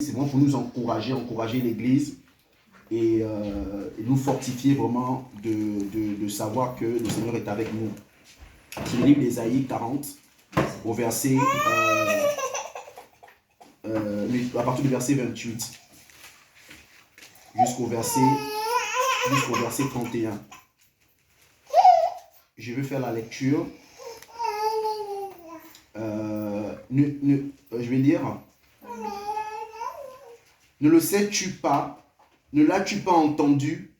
C'est vraiment pour nous encourager l'Église et nous fortifier vraiment de savoir que le Seigneur est avec nous. C'est le livre d'Ésaïe 40, au verset, à partir du verset 28 jusqu'au verset 31. Je vais faire la lecture. Je vais lire. Ne le sais-tu pas? Ne l'as-tu pas entendu?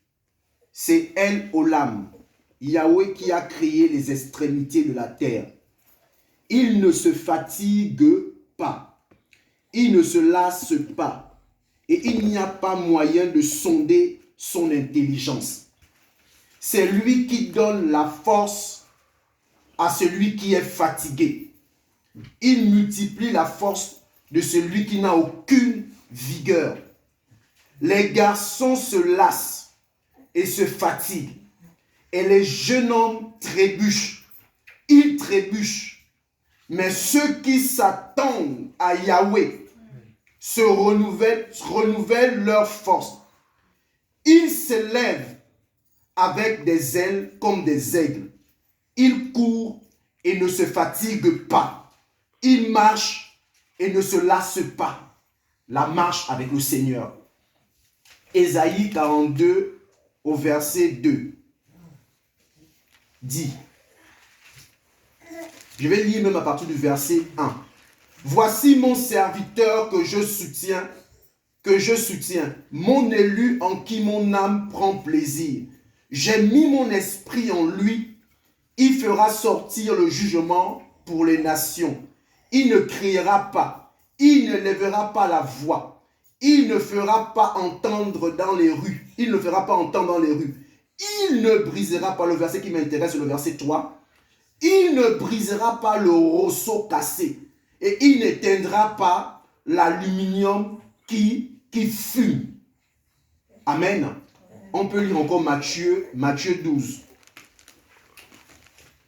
C'est El Olam, Yahweh qui a créé les extrémités de la terre. Il ne se fatigue pas, il ne se lasse pas, et il n'y a pas moyen de sonder son intelligence. C'est lui qui donne la force à celui qui est fatigué. Il multiplie la force de celui qui n'a aucune vigueur. Les garçons se lassent et se fatiguent, et les jeunes hommes trébuchent. Ils trébuchent, mais ceux qui s'attendent à Yahweh se renouvellent leur force. Ils s'élèvent avec des ailes comme des aigles. Ils courent et ne se fatiguent pas. Ils marchent et ne se lassent pas. La marche avec le Seigneur. Ésaïe 42 au verset 2 dit, je vais lire même à partir du verset 1. Voici mon serviteur que je soutiens, mon élu en qui mon âme prend plaisir. J'ai mis mon esprit en lui, il fera sortir le jugement pour les nations. Il ne criera pas, il ne lèvera pas la voix, il ne fera pas entendre dans les rues, il ne brisera pas, le verset qui m'intéresse, le verset 3, il ne brisera pas le rosseau cassé et il n'éteindra pas l'aluminium qui fume. Amen. On peut lire encore Matthieu 12.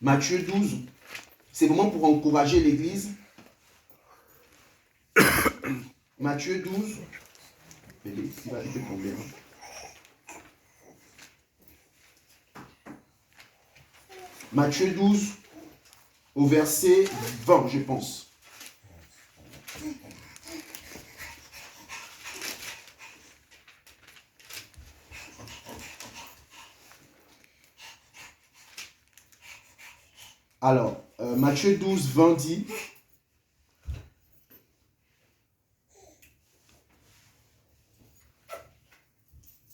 Matthieu 12, c'est vraiment pour encourager l'Église. Matthieu 12, il va tomber. Matthieu 12, au verset 20, je pense. Alors, Matthieu 12, 20 dit,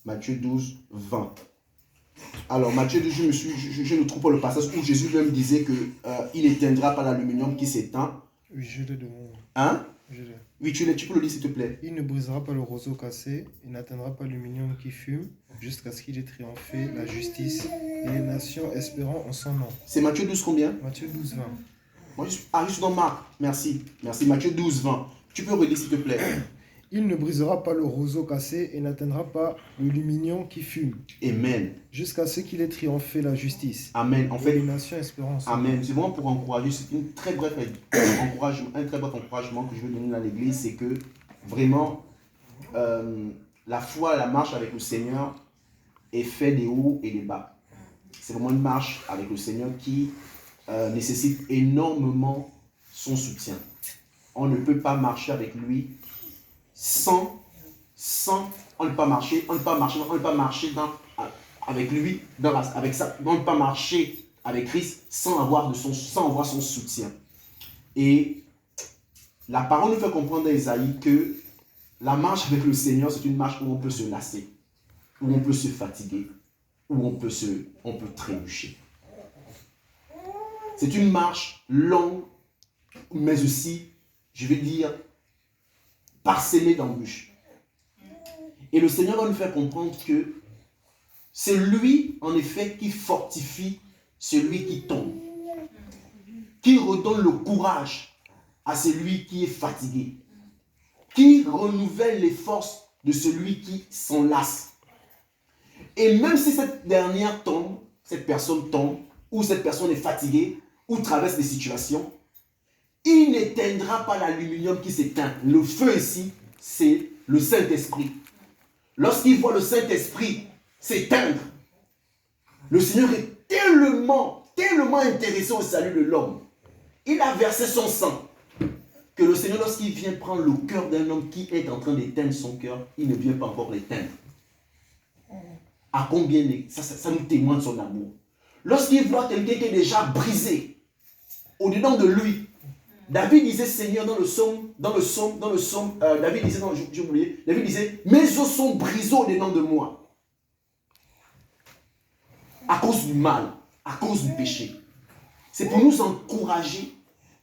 Matthieu 12, 20. Alors, Matthieu 12, je ne trouve pas le passage où Jésus même disait qu'il n'éteindra pas l'aluminium qui s'éteint. Oui, je l'ai devant moi. Hein? Je l'ai. Oui, tu peux le lire s'il te plaît. Il ne brisera pas le roseau cassé, il n'atteindra pas l'aluminium qui fume, jusqu'à ce qu'il ait triomphé la justice, et les nations espérant en son nom. C'est Matthieu 12 combien? Matthieu 12, 20. Moi, je suis dans Marc. Merci. Matthieu 12, 20. Tu peux relire s'il te plaît. Il ne brisera pas le roseau cassé et n'atteindra pas l'aluminium qui fume. Amen. Jusqu'à ce qu'il ait triomphé la justice. Amen. En fait, les nations espérant en son nom. Amen. C'est vraiment pour encourager. C'est un très bref encouragement que je veux donner à l'Église. C'est que vraiment, la foi, la marche avec le Seigneur est fait des hauts et des bas. C'est vraiment une marche avec le Seigneur qui nécessite énormément son soutien. On ne peut pas marcher avec lui on ne peut pas marcher avec lui, on ne peut pas marcher avec Christ sans avoir son soutien. Et la parole nous fait comprendre dans Ésaïe que la marche avec le Seigneur, c'est une marche où on peut se lasser, où on peut se fatiguer, où on peut trébucher. C'est une marche longue, mais aussi, je vais dire, parsemée d'embûches. Et le Seigneur va nous faire comprendre que c'est lui, en effet, qui fortifie celui qui tombe, qui redonne le courage à celui qui est fatigué, qui renouvelle les forces de celui qui s'en lasse. Et même si cette dernière tombe, cette personne tombe, ou cette personne est fatiguée, ou traverse des situations, il n'éteindra pas l'aluminium qui s'éteint. Le feu ici, c'est le Saint-Esprit. Lorsqu'il voit le Saint-Esprit s'éteindre, le Seigneur est tellement intéressé au salut de l'homme. Il a versé son sang. Que le Seigneur, lorsqu'il vient prendre le cœur d'un homme qui est en train d'éteindre son cœur, il ne vient pas encore l'éteindre. À combien ça nous témoigne son amour. Lorsqu'il voit quelqu'un qui est déjà brisé au-dedans de lui, David disait, Seigneur, dans le psaume, David disait, non, j'ai oublié, David disait, mes os sont brisés au-dedans de moi. À cause du mal, à cause du péché. C'est pour nous encourager,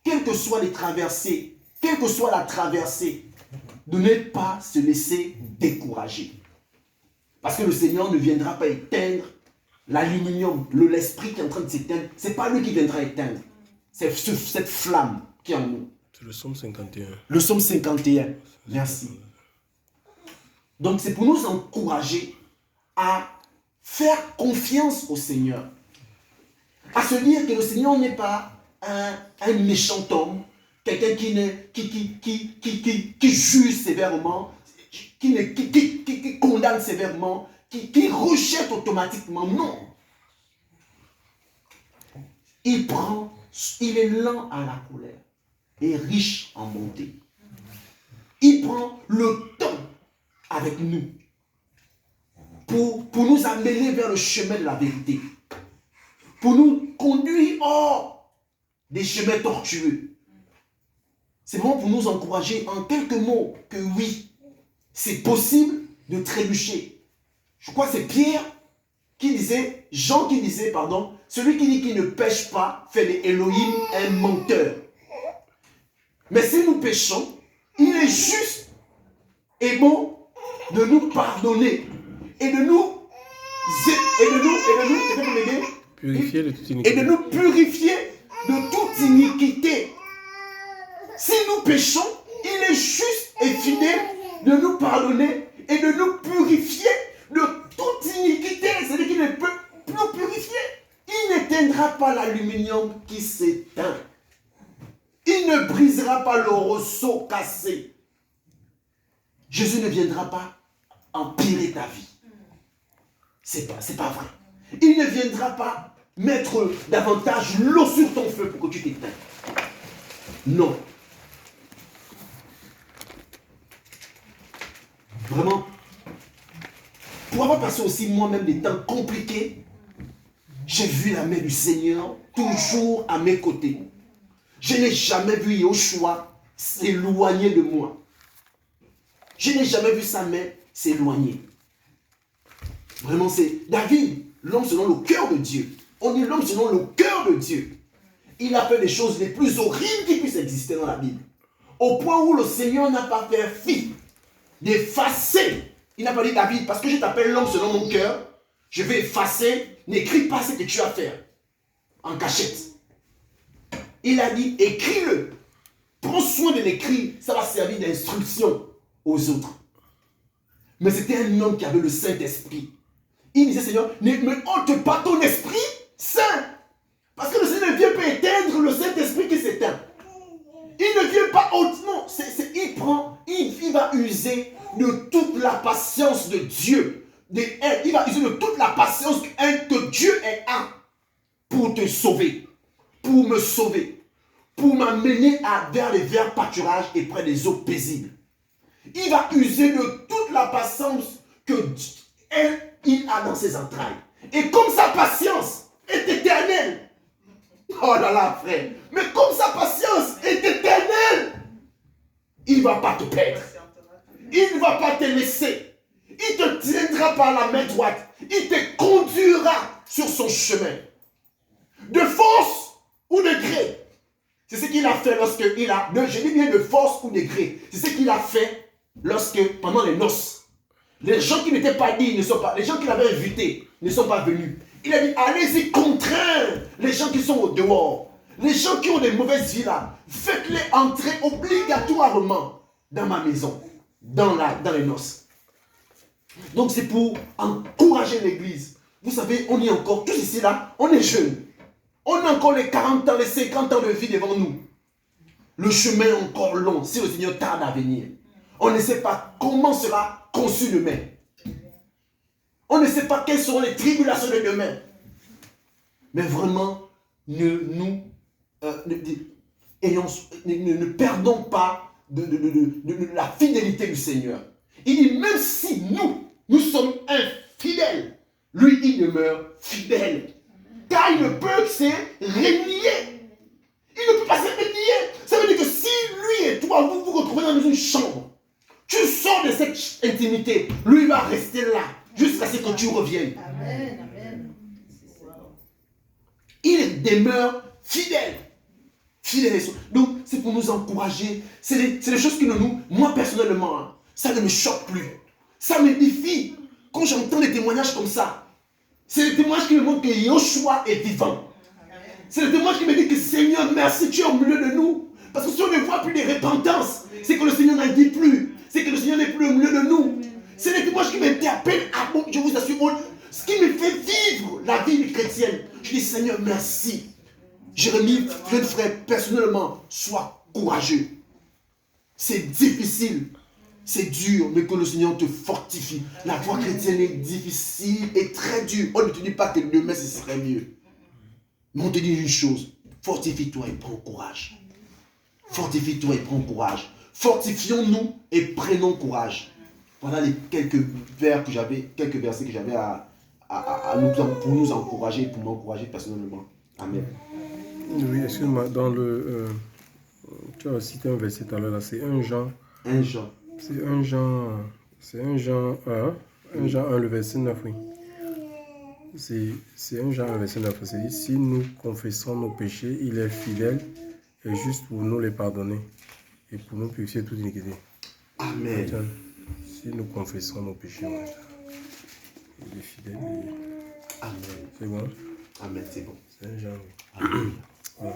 quelles que soient les traversées, quelle que soit la traversée, de ne pas se laisser décourager. Parce que le Seigneur ne viendra pas éteindre l'aluminium, l'esprit qui est en train de s'éteindre. Ce n'est pas lui qui viendra éteindre. C'est cette flamme qui est en nous. C'est le psaume 51. Le psaume 51. Merci. Donc c'est pour nous encourager à faire confiance au Seigneur. À se dire que le Seigneur n'est pas un méchant homme, quelqu'un qui juge sévèrement, qui condamne sévèrement, qui rejette automatiquement. Non. Il est lent à la colère et riche en bonté. Il prend le temps avec nous pour nous amener vers le chemin de la vérité, pour nous conduire hors des chemins tortueux. C'est vraiment pour nous encourager en quelques mots que oui, c'est possible de trébucher. Je crois que c'est Pierre qui disait, Jean qui disait, pardon, celui qui dit qu'il ne pêche pas fait de Elohim un menteur. Mais si nous péchons, il est juste et bon de nous pardonner et de nous purifier de toute iniquité. Et de nous purifier de toute iniquité. Si nous péchons, il est juste et fidèle de nous pardonner et de nous purifier de toute iniquité. C'est-à-dire qu'il ne peut plus nous purifier. Il n'éteindra pas l'aluminium qui s'éteint. Il ne brisera pas le ressaut cassé. Jésus ne viendra pas empirer ta vie. C'est pas vrai. Il ne viendra pas mettre davantage l'eau sur ton feu pour que tu t'éteignes. Non. Vraiment, pour avoir passé aussi moi-même des temps compliqués, j'ai vu la main du Seigneur toujours à mes côtés. Je n'ai jamais vu Yoshua s'éloigner de moi. Je n'ai jamais vu sa main s'éloigner. Vraiment, c'est David, l'homme selon le cœur de Dieu. On dit l'homme selon le cœur de Dieu. Il a fait les choses les plus horribles qui puissent exister dans la Bible. Au point où le Seigneur n'a pas fait fi d'effacer. Il n'a pas dit, David, parce que je t'appelle l'homme selon mon cœur, je vais effacer, n'écris pas ce que tu as à faire en cachette. Il a dit, écris-le. Prends soin de l'écrire, ça va servir d'instruction aux autres. Mais c'était un homme qui avait le Saint-Esprit. Il disait, Seigneur, ne me ôte pas ton esprit saint. Parce que le Seigneur ne vient pas éteindre le Saint-Esprit qui s'éteint. Il ne vient pas hautement. Il va user de toute la patience de Dieu. Il va user de toute la patience que Dieu est un pour te sauver, pour me sauver, pour m'amener vers les verts pâturages et près des eaux paisibles. Il va user de toute la patience qu'il a dans ses entrailles. Et comme sa patience est éternelle, oh là là, frère, mais comme sa patience est éternelle, il ne va pas te perdre. Il ne va pas te laisser. Il te tiendra par la main droite. Il te conduira sur son chemin. De force ou de gré. C'est ce qu'il a fait lorsqu'il a... Je dis bien de force ou de gré. C'est ce qu'il a fait pendant les noces. Les gens qui n'étaient pas dignes ne sont pas... Les gens qu'il avait invités ne sont pas venus. Il a dit, allez-y contraindre les gens qui sont au dehors. Les gens qui ont des mauvaises vies là. Faites-les entrer obligatoirement dans ma maison. Dans les noces. Donc c'est pour encourager l'église. Vous savez, on est encore, tous ici là, on est jeunes. On a encore les 40 ans, les 50 ans de vie devant nous. Le chemin est encore long si le Seigneur tarde à venir. On ne sait pas comment sera conçu demain. On ne sait pas quelles seront les tribulations de demain. Mais vraiment, ne perdons pas de la fidélité du Seigneur. Il dit, même si nous sommes infidèles, lui, il demeure fidèle. Car il ne peut se renier. Il ne peut pas se renier. Ça veut dire que si lui et toi, vous vous retrouvez dans une chambre, tu sors de cette intimité, lui va rester là jusqu'à ce que tu reviennes. Amen, amen. Il demeure fidèle. Fidèle. Donc, c'est pour nous encourager. C'est des choses qui moi personnellement, hein, ça ne me choque plus. Ça m'édifie. Quand j'entends des témoignages comme ça, c'est des témoignages qui me montrent que Yoshua est vivant. C'est des témoignages qui me disent que Seigneur, merci, tu es au milieu de nous. Parce que si on ne voit plus de repentance, c'est que le Seigneur n'en dit plus. C'est que le Seigneur n'est plus au milieu de nous. C'est des témoignages qui m'interpellent. Ah bon, je vous assure, ce qui me fait vivre la vie chrétienne. Je dis Seigneur, merci. Jérémie, jeune frère, personnellement, sois courageux. C'est difficile. C'est dur, mais que le Seigneur te fortifie. La foi chrétienne est difficile et très dure. On ne te dit pas que demain ce serait mieux. Mais on te dit une chose. Fortifie-toi et prends courage. Fortifie-toi et prends courage. Fortifions-nous et prenons courage. Voilà les quelques versets que j'avais pour nous encourager, pour m'encourager personnellement. Amen. Oui, excuse-moi, tu as cité un verset tout à l'heure, là, c'est 1 Jean. 1 Jean. C'est 1 Jean 1, le verset 9, oui. C'est 1 Jean 1, verset 9. C'est dit, si nous confessons nos péchés, il est fidèle et juste pour nous les pardonner et pour nous purifier toute iniquité. Amen. Tiens, si nous confessons nos péchés, ouais, il est fidèle. Amen. C'est bon? Amen, c'est bon. C'est 1 Jean, oui. Amen. Voilà.